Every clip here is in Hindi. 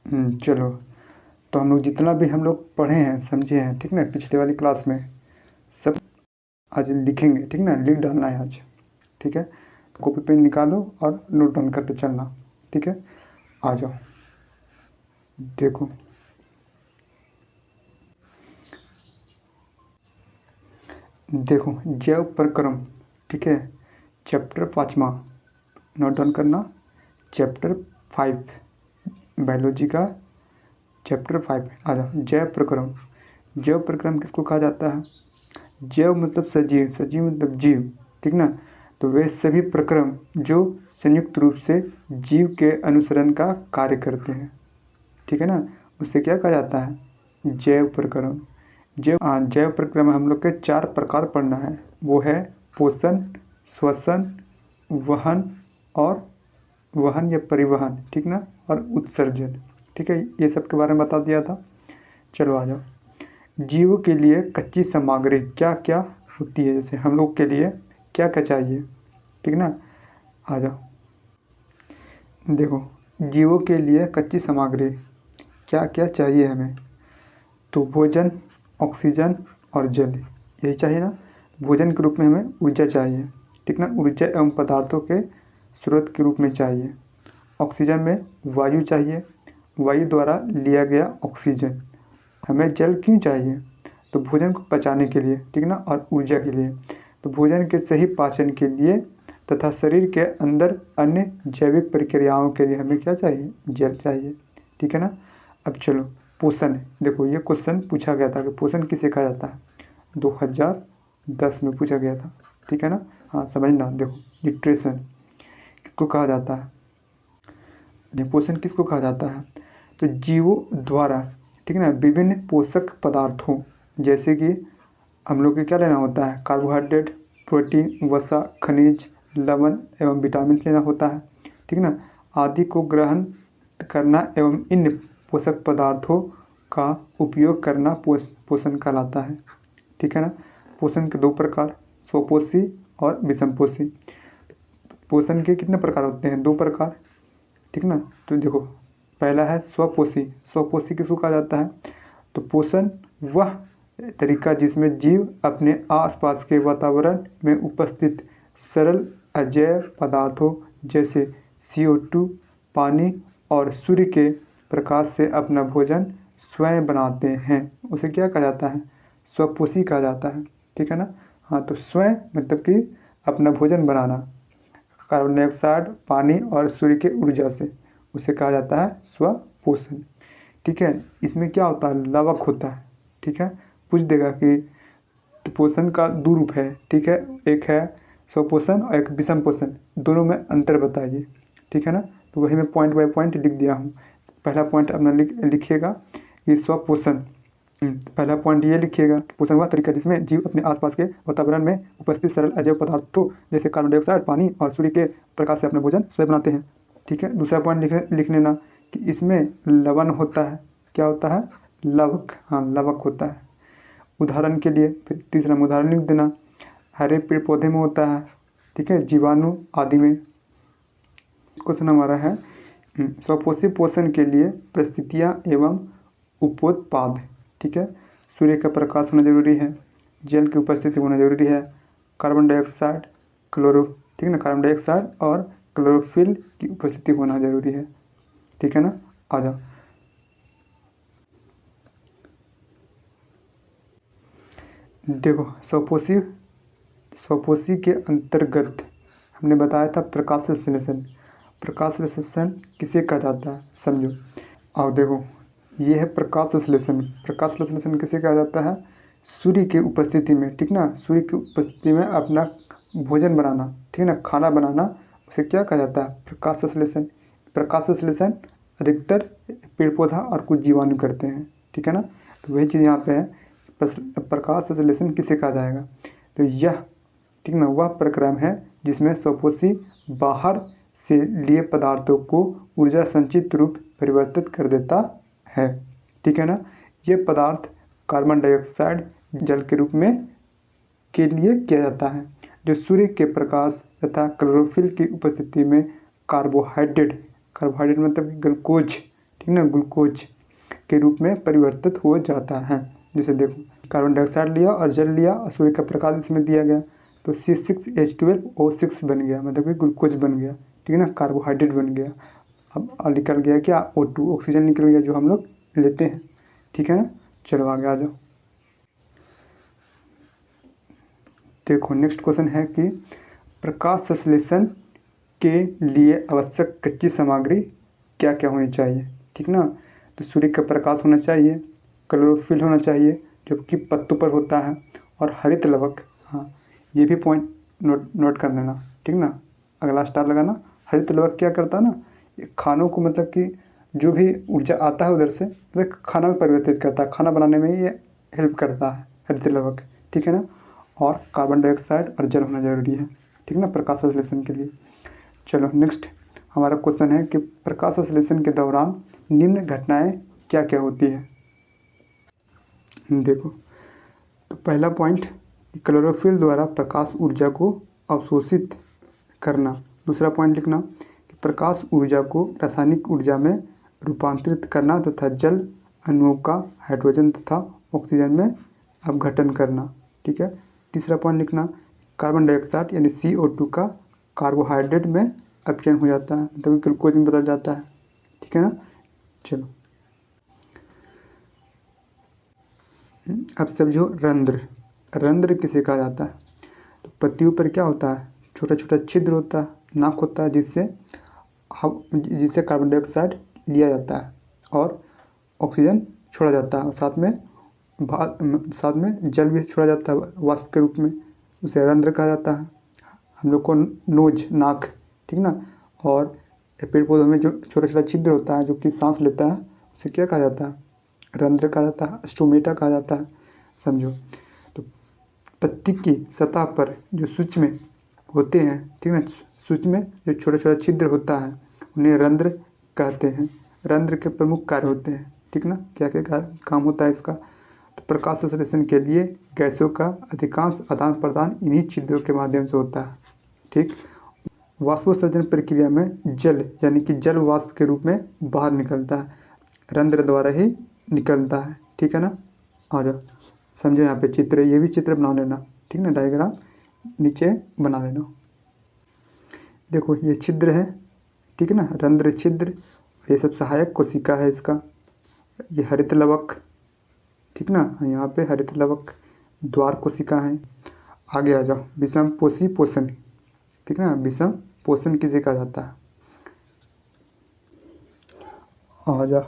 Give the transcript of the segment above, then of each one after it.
चलो, तो हम लोग जितना भी हम लोग पढ़े हैं समझे हैं, ठीक ना, पिछले वाली क्लास में सब आज लिखेंगे, ठीक ना, लिख डालना है आज, ठीक है। कॉपी पेन निकालो और नोट डाउन करते चलना, ठीक है। आ जाओ, देखो देखो जैव प्रक्रम, ठीक है, चैप्टर 5वां नोट डाउन करना। चैप्टर 5 बायोलॉजी का चैप्टर 5 आ जाओ। जैव प्रक्रम, जैव प्रक्रम किसको कहा जाता है? जैव मतलब सजीव, सजीव मतलब जीव, ठीक ना। तो वे सभी प्रक्रम जो संयुक्त रूप से जीव के अनुसरण का कार्य करते हैं, ठीक है ना, उसे क्या कहा जाता है? जैव प्रक्रम। जैव प्रक्रम हम लोग के 4 प्रकार पढ़ना है, वो है पोषण, श्वसन, वहन और वहन या परिवहन, ठीक ना, और उत्सर्जन, ठीक है। ये सब के बारे में बता दिया था। चलो आ जाओ। जीवों के लिए कच्ची सामग्री क्या क्या होती है, जैसे हम लोग के लिए क्या क्या चाहिए, ठीक ना। आ जाओ, देखो जीवों के लिए कच्ची सामग्री क्या क्या चाहिए हमें, तो भोजन, ऑक्सीजन और जल, यही चाहिए ना। भोजन के रूप में हमें ऊर्जा चाहिए, ठीक ना, ऊर्जा एवं पदार्थों के स्रोत के रूप में चाहिए। ऑक्सीजन में वायु चाहिए, वायु द्वारा लिया गया ऑक्सीजन। हमें जल क्यों चाहिए? तो भोजन को पचाने के लिए, ठीक ना, और ऊर्जा के लिए। तो भोजन के सही पाचन के लिए तथा शरीर के अंदर अन्य जैविक प्रक्रियाओं के लिए हमें क्या चाहिए? जल चाहिए, ठीक है ना। अब चलो पोषण, देखो ये क्वेश्चन पूछा गया था कि पोषण किसे कहा जाता है, 2010 में पूछा गया था, ठीक है ना। हाँ समझना, देखो न्यूट्रिशन किसको कहा जाता है, पोषण किसको कहा जाता है? तो जीवों द्वारा, ठीक है ना, विभिन्न पोषक पदार्थों, जैसे कि हम लोग को क्या लेना होता है? कार्बोहाइड्रेट, प्रोटीन, वसा, खनिज, लवण एवं विटामिन लेना होता है, ठीक ना, आदि को ग्रहण करना एवं इन पोषक पदार्थों का उपयोग करना पोषण कहलाता है, ठीक है ना। पोषण के 2 प्रकार, स्वपोषी और विषमपोषी। पोषण के कितने प्रकार होते हैं? 2 प्रकार, ठीक ना। तो देखो पहला है स्वपोषी। स्वपोषी किसको कहा जाता है? तो पोषण वह तरीका जिसमें जीव अपने आसपास के वातावरण में उपस्थित सरल अजैव पदार्थों जैसे CO2, पानी और सूर्य के प्रकाश से अपना भोजन स्वयं बनाते हैं, उसे क्या कहा जाता है? स्वपोषी कहा जाता है, ठीक है ना। हाँ, तो स्वयं मतलब कि अपना भोजन बनाना, कार्बन डाइऑक्साइड, पानी और सूर्य के ऊर्जा से, उसे कहा जाता है स्वपोषण, ठीक है। इसमें क्या होता है? लवक होता है, ठीक है। पूछ देगा कि तो पोषण का 2 रूप है, ठीक है, एक है स्वपोषण और एक विषम पोषण, दोनों में अंतर बताइए, ठीक है ना। तो वही मैं पॉइंट बाय पॉइंट लिख दिया हूँ। पहला पॉइंट अपना लिखिएगा कि स्वपोषण, पहला पॉइंट ये लिखिएगा कि पोषण वह तरीका जिसमें जीव अपने आसपास के वातावरण में उपस्थित सरल अजैव पदार्थों जैसे कार्बन डाइऑक्साइड, पानी और सूर्य के प्रकाश से अपना भोजन स्वयं बनाते हैं, ठीक है। दूसरा पॉइंट लिख लेना कि इसमें लवण होता है, क्या होता है? लवक, हाँ लवक होता है। उदाहरण के लिए फिर तीसरा में उदाहरण लिख देना, हरे पेड़ पौधे में होता है, ठीक है, जीवाणु आदि में। क्वेश्चन हमारा है स्वपोषी पोषण के लिए परिस्थितियाँ एवं उपोत्पाद, ठीक है। सूर्य का प्रकाश होना जरूरी है, जल की उपस्थिति होना जरूरी है, कार्बन डाइऑक्साइड, ठीक है ना, कार्बन डाइऑक्साइड और क्लोरोफिल की उपस्थिति होना जरूरी है, ठीक है ना। आ जाओ, देखो स्वपोषी के अंतर्गत हमने बताया था प्रकाश संश्लेषण। प्रकाश संश्लेषण किसे कहा जाता है, समझो। और देखो ये है प्रकाश संश्लेषण। प्रकाश संश्लेषण किसे कहा जाता है? सूर्य की उपस्थिति में, ठीक ना, सूर्य की उपस्थिति में अपना भोजन बनाना, ठीक है ना, खाना बनाना, उसे क्या कहा जाता है? प्रकाश संश्लेषण। प्रकाश संश्लेषण अधिकतर पेड़ पौधा और कुछ जीवाणु करते हैं, ठीक है ना। तो वही चीज़ यहाँ पे है, प्रकाश संश्लेषण किसे कहा जाएगा? तो यह, ठीक ना, वह प्रक्रम है जिसमें स्वपोषी बाहर से लिए पदार्थों को ऊर्जा संचित रूप परिवर्तित कर देता है, ठीक है ना। ये पदार्थ कार्बन डाइऑक्साइड जल के रूप में के लिए किया जाता है, जो सूर्य के प्रकाश तथा क्लोरोफिल की उपस्थिति में कार्बोहाइड्रेट मतलब ग्लूकोज, ठीक ठीक ना, ग्लूकोज के रूप में परिवर्तित हो जाता है। जैसे देखो कार्बन डाइऑक्साइड लिया और जल लिया और सूर्य का प्रकाश इसमें दिया गया तो C6H12O6 बन गया, मतलब कि ग्लूकोज बन गया, ठीक है ना, कार्बोहाइड्रेट बन गया। अब निकल गया क्या, O2 ऑक्सीजन निकल गया जो हम लोग लेते हैं, ठीक है ना। चलो आगे आ जाओ। देखो नेक्स्ट क्वेश्चन है कि प्रकाश संश्लेषण के लिए आवश्यक कच्ची सामग्री क्या क्या होनी चाहिए, ठीक ना। तो सूर्य का प्रकाश होना चाहिए, क्लोरोफिल होना चाहिए जो कि पत्तों पर होता है, और हरित लवक, हाँ ये भी पॉइंट नोट कर लेना, ठीक ना, अगला स्टार लगाना। हरित लवक क्या करता है ना, ये खानों को मतलब कि जो भी ऊर्जा आता है उधर से वह खाना में परिवर्तित करता है, खाना बनाने में ये हेल्प करता है हरित लवक, ठीक है ना। और कार्बन डाइऑक्साइड और जल होना जरूरी है, ठीक ना, प्रकाश संश्लेषण के लिए। चलो नेक्स्ट हमारा क्वेश्चन है कि प्रकाश संश्लेषण के दौरान निम्न घटनाएं क्या क्या होती है। देखो तो पहला पॉइंट, क्लोरोफिल द्वारा प्रकाश ऊर्जा को अवशोषित करना। दूसरा पॉइंट लिखना कि प्रकाश ऊर्जा को रासायनिक ऊर्जा में रूपांतरित करना तथा जल अणुओं का हाइड्रोजन तथा ऑक्सीजन में अपघटन करना, ठीक है। तीसरा पॉइंट लिखना, कार्बन डाइऑक्साइड यानी CO2 का कार्बोहाइड्रेट में अपचयन हो जाता है, मतलब ग्लूकोज में बदल जाता है, ठीक है ना। चलो अब समझो रंध्र। रंध्र किसे कहा जाता है, तो पत्तियों पर क्या होता है, छोटा छोटा छिद्र होता है, नाक होता है, जिससे कार्बन डाइऑक्साइड लिया जाता है और ऑक्सीजन छोड़ा जाता है, और साथ में जल भी छोड़ा जाता है वाष्प के रूप में, उसे रंध्र कहा जाता है। हम लोग को नोज, नाक, ठीक ना। और पेड़ पौधों में जो छोटा छोटा छिद्र होता है जो कि सांस लेता है उसे क्या कहा जाता है, रंध्र कहा जाता है, स्टोमेटा कहा जाता है, समझो। तो पत्ती की सतह पर जो सूक्ष्म होते हैं, ठीक है, सूक्ष्म जो छोटा छोटा छिद्र होता है उन्हें रंध्र कहते हैं। रंध्र के प्रमुख कार्य होते हैं, ठीक ना, क्या क्या काम होता है इसका। तो प्रकाश संश्लेषण के लिए गैसों का अधिकांश आदान प्रदान इन्हीं छिद्रों के माध्यम से होता है, ठीक। वाष्पोत्सर्जन प्रक्रिया में जल यानी कि जल वाष्प के रूप में बाहर निकलता है, रंध्र द्वारा ही निकलता है, ठीक है ना। आ जाओ समझो, यहाँ पे चित्र, ये भी चित्र बना लेना, ठीक ना, डायग्राम नीचे बना लेना। देखो ये छिद्र है, ठीक है ना, रंध्र, छिद्र, ये सब सहायक कोशिका है इसका। ये हरित लवक, ठीक ना, यहाँ पे हरित लवक द्वार कोशिका है। आगे आ जाओ, विषम पोषी पोषण, ठीक है ना, विषम पोषण किसे कहा जाता है। आ जाओ,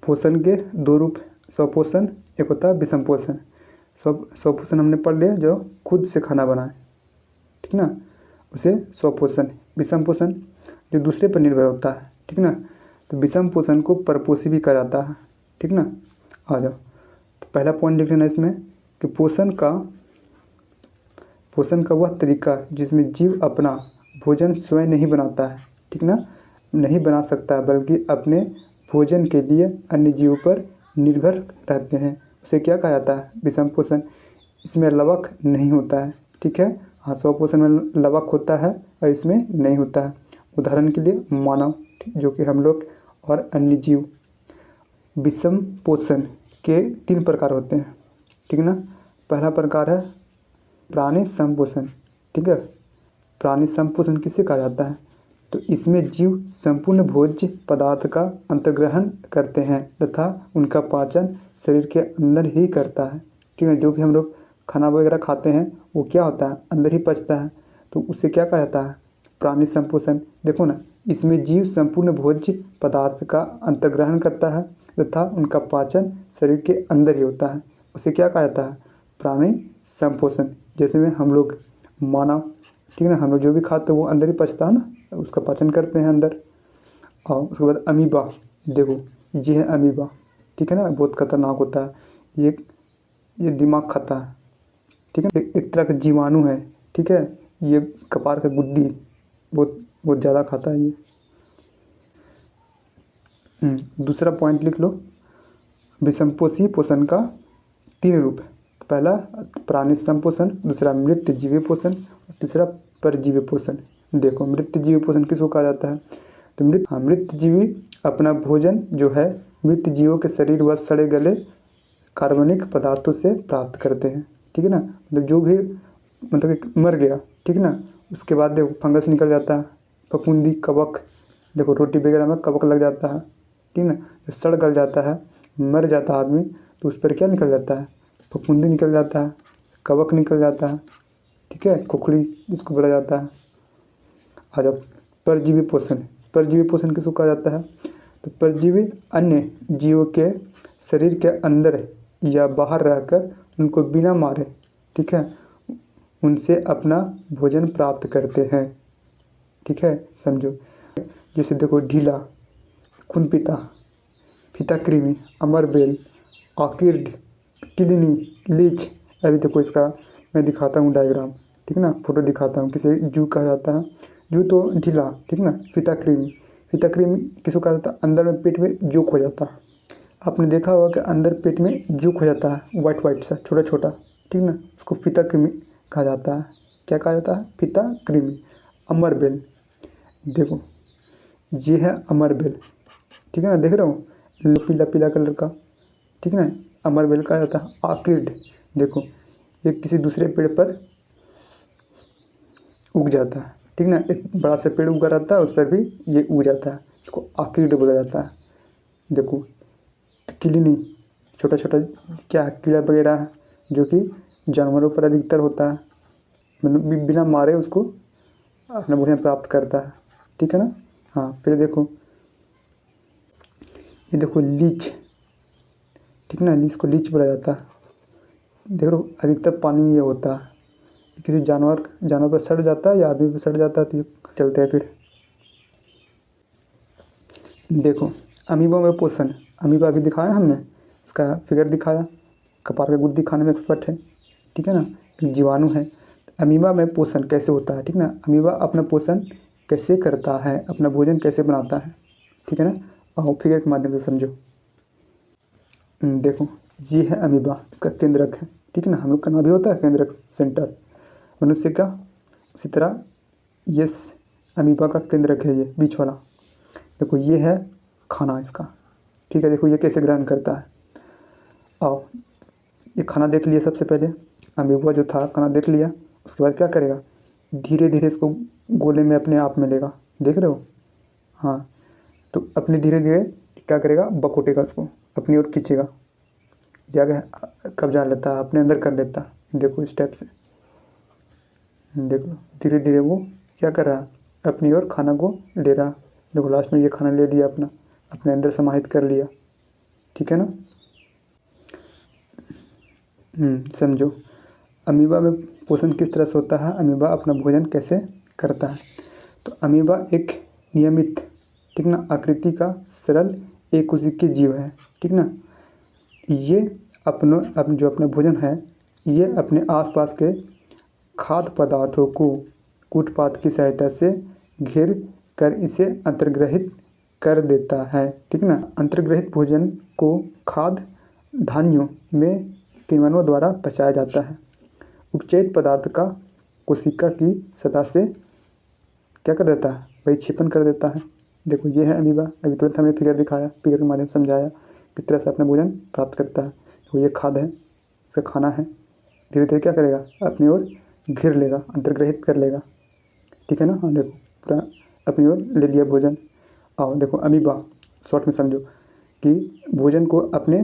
पोषण के दो रूप, स्वपोषण, एक होता है विषम पोषण। स्वपोषण हमने पढ़ लिया जो खुद से खाना बनाए, ठीक ना, उसे स्वपोषण। विषम पोषण जो दूसरे पर निर्भर होता है, ठीक ना, तो विषम पोषण को परपोषी भी कहा जाता है, ठीक ना। आ जाओ, तो पहला पॉइंट लिख लेना इसमें कि पोषण का वह तरीका जिसमें जीव अपना भोजन स्वयं नहीं बनाता है, ठीक ना, नहीं बना सकता बल्कि अपने भोजन के लिए अन्य जीवों पर निर्भर रहते हैं, उसे क्या कहा जाता है, विषम पोषण। इसमें लवक नहीं होता है, ठीक है। हाँ, स्वपोषण में लवक होता है और इसमें नहीं होता है। उदाहरण के लिए मानव, जो कि हम लोग और अन्य जीव। विषम पोषण के 3 प्रकार होते हैं, ठीक ना। पहला प्रकार है प्राणी संपोषण, ठीक है। प्राणी संपोषण किसे कहा जाता है, तो इसमें जीव संपूर्ण भोज्य पदार्थ का अंतर्ग्रहण करते हैं तथा उनका पाचन शरीर के अंदर ही करता है, ठीक है। जो भी हम लोग खाना वगैरह खाते हैं वो क्या होता है, अंदर ही पचता है, तो उसे क्या कहा जाता है, प्राणी संपोषण। देखो ना, इसमें जीव संपूर्ण भोज्य पदार्थ का अंतर्ग्रहण करता है तथा उनका पाचन शरीर के अंदर ही होता है, उसे क्या कहा जाता है, प्राणी संपोषण। जैसे में हम लोग मानव, ठीक है ना, हम लोग जो भी खाते हैं वो अंदर ही पचता है ना, उसका पाचन करते हैं अंदर। और उसके बाद अमीबा, देखो ये है अमीबा, ठीक है ना, बहुत खतरनाक होता है, ये दिमाग खाता है, ठीक है, एक तरह का जीवाणु है, ठीक है। ये कपार का गुद्दी बहुत ज़्यादा खाता है ये। दूसरा पॉइंट लिख लो, विषमपोषी पोषण का 3 रूप, पहला प्राणी संपोषण, दूसरा मृत जीवी पोषण, और तीसरा परजीवी पोषण। देखो मृत जीवी पोषण किसको कहा जाता है, तो मृत जीवी अपना भोजन जो है मृत जीवों के शरीर व सड़े गले कार्बनिक पदार्थों से प्राप्त करते हैं। ठीक है ना, मतलब जो भी मतलब कि मर गया, ठीक है ना, उसके बाद देखो फंगस निकल जाता है, फफूंदी, कवक, देखो रोटी वगैरह में कवक लग जाता है, ठीक है ना, जब सड़ गल जाता है, मर जाता है आदमी, तो उस पर क्या निकल जाता है, फफूंदी निकल जाता है, कवक निकल जाता है, ठीक है, खोखड़ी जिसको बोला जाता है। आ जाओ परजीवी पोषण। परजीवी पोषण किसको कहा जाता है, तो परजीवी अन्य जीवों के शरीर के अंदर या बाहर रहकर उनको बिना मारे, ठीक है, उनसे अपना भोजन प्राप्त करते हैं। ठीक है, समझो। जैसे देखो ढीला, खूनपीता, फीताकृमि, अमरबेल, ऑर्किड, किडनी, लीच। अभी देखो इसका मैं दिखाता हूँ डायग्राम, ठीक है ना, फोटो दिखाता हूँ। किसे जू कहा जाता है, जू तो ढीला, ठीक है ना। फीताकृमि, फीताकृमि किसको कहा जाता है, अंदर में पेट में जूक हो जाता है। आपने देखा होगा कि अंदर पेट में जूक हो जाता है, वाइट वाइट सा, छोटा छोटा, ठीक ना, उसको फीताकृमि कहा जाता है। क्या कहा जाता है, फीताकृमि। अमरबेल, देखो ये है अमरबेल, ठीक है ना, देख रहे हो पीला पीला कलर का, ठीक है ना, अमरबेल कहा जाता है। ऑर्किड, देखो ये किसी दूसरे पेड़ पर उग जाता है, ठीक ना, एक बड़ा सा पेड़ उगा रहता है, उस पर भी ये उग जाता है, इसको ऑर्किड बोला जाता है। देखो किडनी, छोटा छोटा क्या कीड़ा वगैरह है जो कि जानवरों पर अधिकतर होता है, मतलब बिना मारे उसको अपना भोजन प्राप्त करता है, ठीक है ना। हाँ, फिर देखो ये देखो लीच, ठीक ना, लीच को लीच बोला जाता है। देखो अधिकतर पानी में ये होता है, किसी जानवर पर सड़ जाता है या आदमी पर सड़ जाता है, तो ये चलते हैं। फिर देखो अमीबा में पोषण, अमीबा भी दिखाया हमने, इसका फिगर दिखाया, कपार का गुद्दी खाने में एक्सपर्ट है, ठीक है ना, एक जीवाणु है। अमीबा में पोषण कैसे होता है, ठीक ना, अमीबा अपना पोषण कैसे करता है, अपना भोजन कैसे बनाता है, ठीक है ना, और फिगर के माध्यम से समझो। देखो ये है अमीबा, इसका केंद्रक है, ठीक है ना, हम लोग का नाम भी होता है केंद्रक, सेंटर मनुष्य का, उसी तरह ये अमीबा का केंद्रक है, ये बीच वाला। देखो ये है खाना इसका, ठीक है, देखो ये कैसे ग्रहण करता है। आओ ये खाना देख लिया, सबसे पहले अमीबा जो था खाना देख लिया, उसके बाद क्या करेगा, धीरे धीरे इसको गोले में अपने आप में लेगा, देख रहे हो। हाँ, तो अपने धीरे धीरे क्या करेगा, बकोटेगा, उसको अपनी ओर खींचेगा, जगह कब्जा लेता है, अपने अंदर कर लेता है। देखो इस टाइप से, देखो धीरे धीरे वो क्या कर रहा है, अपनी ओर खाना को ले रहा। देखो लास्ट में ये खाना ले लिया, अपने अंदर समाहित कर लिया, ठीक है ना। समझो अमीबा में पोषण किस तरह से होता है, अमीबा अपना भोजन कैसे करता है। तो अमीबा एक नियमित, ठीक ना, आकृति का सरल एक कोशिकीय जीव है, ठीक ना। ये जो अपना भोजन है, ये अपने आसपास के खाद्य पदार्थों को कूटपात की सहायता से घेर कर इसे अंतर्ग्रहित कर देता है, ठीक ना। अंतर्ग्रहित भोजन को खाद्य धान्यों में किण्वों द्वारा पचाया जाता है। उपचयित पदार्थ का कोशिका की सतह से क्या कर देता है, परिक्षेपण कर देता है। देखो ये है अमीबा, अभी तुरंत हमने फिगर दिखाया, फिगर के माध्यम से समझाया किस तरह से अपना भोजन प्राप्त करता है। तो ये खाद्य है, इसका खाना है, धीरे धीरे क्या करेगा, अपनी ओर घेर लेगा, अंतर्ग्रहित कर लेगा, ठीक है ना। हाँ देखो पूरा अपनी ओर ले लिया भोजन। आओ देखो अमीबा शॉर्ट में समझो कि भोजन को अपने